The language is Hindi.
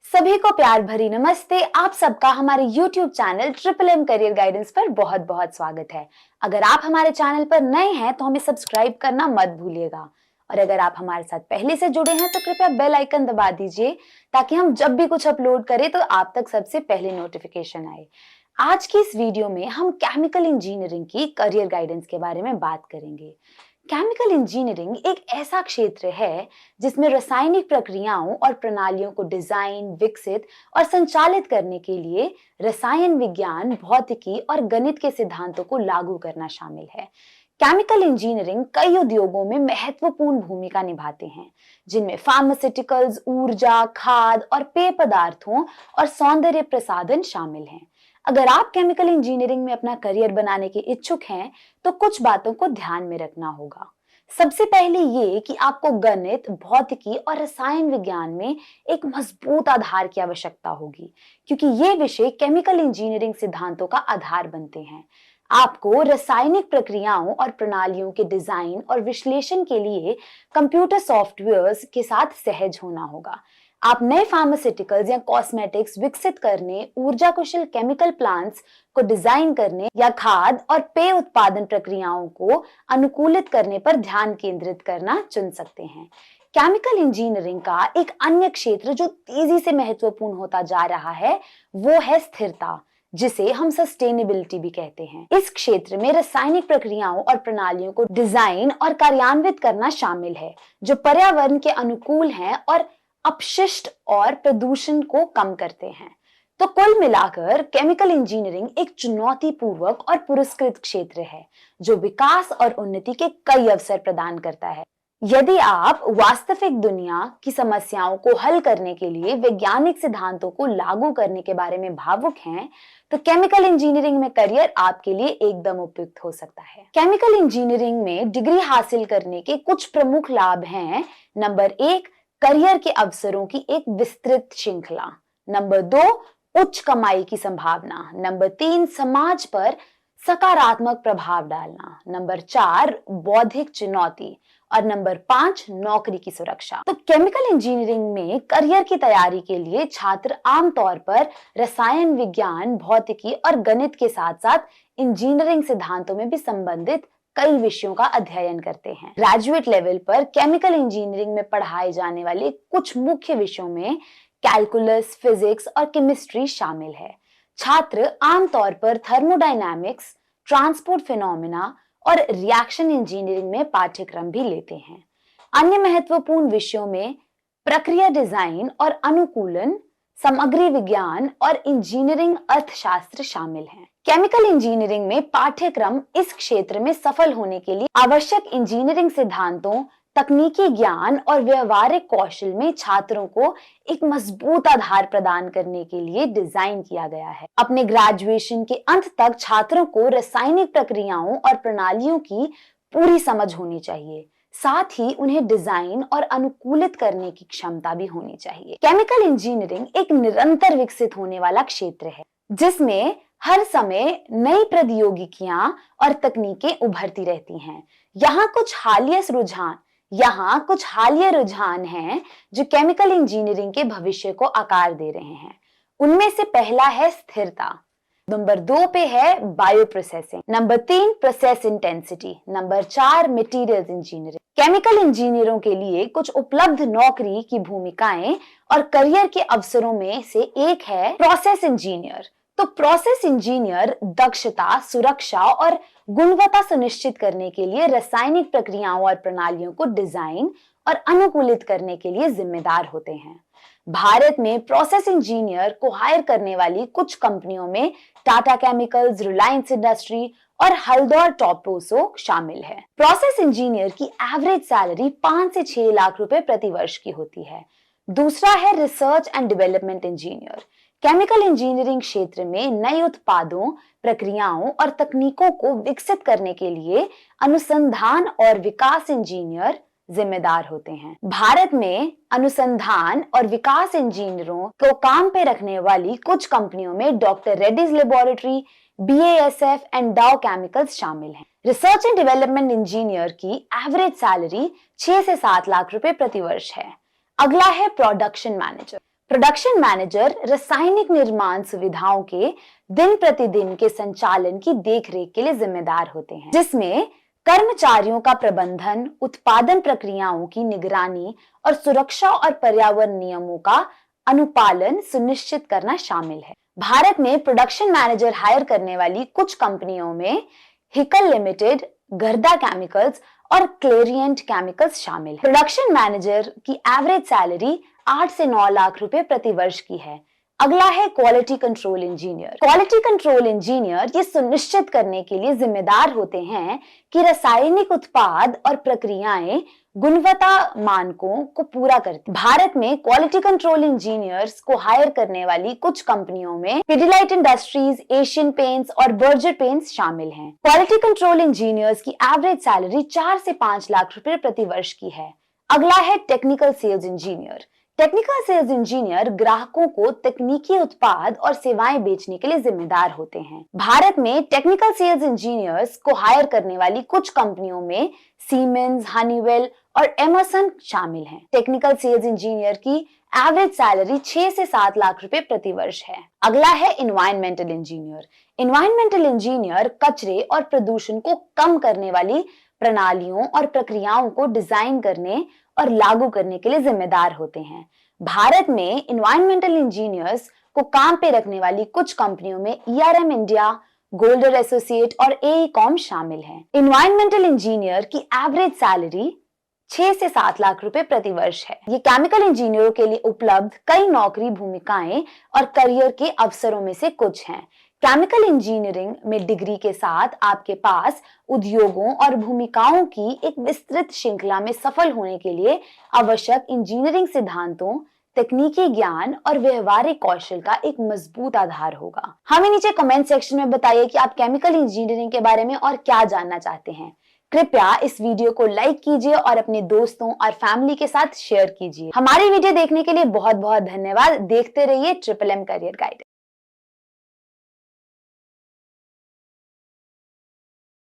सभी को प्यार भरी नमस्ते। आप सबका हमारे YouTube channel triple M career guidance पर बहुत बहुत स्वागत है। अगर आप हमारे चैनल पर नए हैं तो हमें सब्सक्राइब करना मत भूलिएगा और अगर आप हमारे साथ पहले से जुड़े हैं तो कृपया बेल आइकन दबा दीजिए ताकि हम जब भी कुछ अपलोड करें तो आप तक सबसे पहले नोटिफिकेशन आए। आज की इस वीडियो में हम केमिकल इंजीनियरिंग की करियर गाइडेंस के बारे में बात करेंगे। केमिकल इंजीनियरिंग एक ऐसा क्षेत्र है जिसमें रासायनिक प्रक्रियाओं और प्रणालियों को डिजाइन, विकसित और संचालित करने के लिए रसायन विज्ञान, भौतिकी और गणित के सिद्धांतों को लागू करना शामिल है। केमिकल इंजीनियरिंग कई उद्योगों में महत्वपूर्ण भूमिका निभाते हैं, जिनमें फार्मास्यूटिकल्स, ऊर्जा, खाद्य और पेय पदार्थों और सौंदर्य प्रसाधन शामिल हैं। अगर आप केमिकल इंजीनियरिंग में अपना करियर बनाने के इच्छुक हैं, तो कुछ बातों को ध्यान में रखना होगा। सबसे पहले ये कि आपको गणित, भौतिकी और रसायन विज्ञान में एक मजबूत आधार की आवश्यकता होगी, क्योंकि ये विषय केमिकल इंजीनियरिंग सिद्धांतों का आधार बनते हैं। आपको रासायनिक प्रक्रियाओं और प्रणालियों के डिजाइन और विश्लेषण के लिए कंप्यूटर सॉफ्टवेयर्स के साथ सहज होना होगा। आप नए फार्मास्यूटिकल्स या कॉस्मेटिक्स विकसित करने, ऊर्जा कुशल केमिकल प्लांट्स को डिजाइन करने या खाद्य और पेय उत्पादन प्रक्रियाओं को अनुकूलित करने पर ध्यान केंद्रित करना चुन सकते हैं। केमिकल इंजीनियरिंग का एक अन्य क्षेत्र जो तेजी से महत्वपूर्ण होता जा रहा है वो है स्थिरता, जिसे हम सस्टेनेबिलिटी भी कहते हैं। इस क्षेत्र में रासायनिक प्रक्रियाओं और प्रणालियों को डिजाइन और कार्यान्वित करना शामिल है जो पर्यावरण के अनुकूल हैं और अपशिष्ट और प्रदूषण को कम करते हैं। तो कुल मिलाकर केमिकल इंजीनियरिंग एक चुनौतीपूर्वक और पुरस्कृत क्षेत्र है जो विकास और उन्नति के कई अवसर प्रदान करता है। यदि आप वास्तविक दुनिया की समस्याओं को हल करने के लिए वैज्ञानिक सिद्धांतों को लागू करने के बारे में भावुक हैं, तो केमिकल इंजीनियरिंग में करियर आपके लिए एकदम उपयुक्त हो सकता है। केमिकल इंजीनियरिंग में डिग्री हासिल करने के कुछ प्रमुख लाभ हैं। नंबर 1, करियर के अवसरों की एक विस्तृत श्रृंखला। नंबर 2, उच्च कमाई की संभावना। नंबर 3, समाज पर सकारात्मक प्रभाव डालना। नंबर 4, बौद्धिक चुनौती और नंबर 5, नौकरी की सुरक्षा। तो केमिकल इंजीनियरिंग में करियर की तैयारी के लिए छात्र आमतौर पर रसायन विज्ञान, भौतिकी और गणित के साथ साथ इंजीनियरिंग सिद्धांतों में भी संबंधित कई विषयों का अध्ययन करते हैं। ग्रेजुएट लेवल पर केमिकल इंजीनियरिंग में पढ़ाए जाने वाले कुछ मुख्य विषयों में कैलकुलस, फिजिक्स और केमिस्ट्री शामिल है। छात्र आमतौर पर थर्मोडायनामिक्स, ट्रांसपोर्ट फिनोमेना और रिएक्शन इंजीनियरिंग में पाठ्यक्रम भी लेते हैं। अन्य महत्वपूर्ण विषयों में प्रक्रिया डिजाइन और अनुकूलन, सामग्री विज्ञान और इंजीनियरिंग अर्थशास्त्र शामिल हैं। केमिकल इंजीनियरिंग में पाठ्यक्रम इस क्षेत्र में सफल होने के लिए आवश्यक इंजीनियरिंग सिद्धांतों, तकनीकी ज्ञान और व्यवहारिक कौशल में छात्रों को एक मजबूत आधार प्रदान करने के लिए डिजाइन किया गया है। अपने ग्रेजुएशन के अंत तक छात्रों को रासायनिक प्रक्रियाओं और प्रणालियों की पूरी समझ होनी चाहिए। साथ ही उन्हें डिजाइन और अनुकूलित करने की क्षमता भी होनी चाहिए। केमिकल इंजीनियरिंग एक निरंतर विकसित होने वाला क्षेत्र है जिसमें हर समय नई प्रौद्योगिकियां और तकनीकें उभरती रहती हैं। यहाँ कुछ हालिया रुझान हैं जो केमिकल इंजीनियरिंग के भविष्य को आकार दे रहे हैं। उनमें से पहला है स्थिरता। नंबर 2 पे है bio processing. Number 3, process intensity. Number 4, materials engineering. Chemical इंजीनियरों के लिए कुछ उपलब्ध नौकरी की भूमिकाएं और करियर के अवसरों में से एक है प्रोसेस इंजीनियर। तो प्रोसेस इंजीनियर दक्षता, सुरक्षा और गुणवत्ता सुनिश्चित करने के लिए रासायनिक प्रक्रियाओं और प्रणालियों को डिजाइन और अनुकूलित करने के लिए जिम्मेदार होते हैं। भारत में प्रोसेस इंजीनियर को हायर करने वाली कुछ कंपनियों में टाटा केमिकल्स, रिलायंस इंडस्ट्री और हल्द्वार टॉपोसो शामिल है। प्रोसेस इंजीनियर की एवरेज सैलरी 5 से 6 लाख रुपए प्रति वर्ष की होती है। दूसरा है research and development engineer. Chemical engineering क्षेत्र में नए उत्पादों, प्रक्रियाओं और तकनीकों को विकसित करने के लिए अनुसंधान और विकास इंजीनियर जिम्मेदार होते हैं। भारत में अनुसंधान और विकास इंजीनियरों को काम पे रखने वाली कुछ कंपनियों में doctor Reddy's laboratory, BASF and डाउ केमिकल्स शामिल हैं। रिसर्च एंड डेवलपमेंट इंजीनियर की एवरेज सैलरी 6 से 7 लाख रुपए प्रति वर्ष है। अगला है प्रोडक्शन मैनेजर। प्रोडक्शन मैनेजर रासायनिक निर्माण सुविधाओं के दिन प्रतिदिन के संचालन की देखरेख के लिए जिम्मेदार होते हैं, जिसमें कर्मचारियों का प्रबंधन, उत्पादन प्रक्रियाओं की निगरानी और सुरक्षा और पर्यावरण नियमों का अनुपालन सुनिश्चित करना शामिल है। भारत में प्रोडक्शन मैनेजर हायर करने वाली कुछ कंपनियों में हिकल लिमिटेड, गर्दा केमिकल्स और क्लेरियंट केमिकल्स शामिल है। प्रोडक्शन मैनेजर की एवरेज सैलरी 8 से 9 लाख रुपए प्रति वर्ष की है। अगला है quality control engineer. Quality control engineer ये सुनिश्चित करने के लिए जिम्मेदार होते हैं कि रासायनिक उत्पाद और प्रक्रियाएं गुणवत्ता मानकों को पूरा करती। भारत में क्वालिटी कंट्रोल इंजीनियर्स को हायर करने वाली कुछ कंपनियों में पिडिलाइट इंडस्ट्रीज, एशियन पेंट्स और बर्जर पेंट्स शामिल हैं। क्वालिटी कंट्रोल इंजीनियर्स की एवरेज सैलरी 4 से 5 लाख रुपए प्रति वर्ष की है। अगला है technical sales engineer. Technical sales engineer ग्राहकों को तकनीकी उत्पाद और सेवाएं बेचने के लिए जिम्मेदार होते हैं। भारत में टेक्निकल सेल्स इंजीनियर्स को हायर करने वाली कुछ कंपनियों में सीमेंस, हनीवेल और एमर्सन शामिल हैं। टेक्निकल सेल्स इंजीनियर की एवरेज सैलरी 6 से 7 लाख रुपए प्रति वर्ष है। अगला है एनवायरमेंटल इंजीनियर। एनवायरमेंटल इंजीनियर कचरे और प्रदूषण को कम करने वाली प्रणालियों और प्रक्रियाओं को डिजाइन करने और लागू करने के लिए जिम्मेदार होते हैं। भारत में एनवायरमेंटल इंजीनियर्स को काम पे रखने वाली कुछ कंपनियों में ईआरएम इंडिया, गोल्डर एसोसिएट और एईकॉम शामिल हैं। एनवायरमेंटल इंजीनियर की एवरेज सैलरी 6 से 7 लाख रुपए प्रति वर्ष है। ये केमिकल इंजीनियरों के लिए उपलब्ध कई नौकरी भूमिकाएं और करियर के अवसरों में से कुछ हैं। केमिकल इंजीनियरिंग में डिग्री के साथ आपके पास उद्योगों और भूमिकाओं की एक विस्तृत श्रृंखला में सफल होने के लिए आवश्यक इंजीनियरिंग सिद्धांतों, तकनीकी ज्ञान और व्यवहारिक कौशल का एक मजबूत आधार होगा। हमें नीचे कमेंट सेक्शन में बताइए कि आप केमिकल इंजीनियरिंग के बारे में और क्या जानना चाहते हैं। कृपया इस वीडियो को लाइक कीजिए और अपने दोस्तों और फैमिली के साथ शेयर कीजिए। हमारी वीडियो देखने के लिए बहुत बहुत धन्यवाद। देखते रहिए ट्रिपल एम करियर गाइडेंस।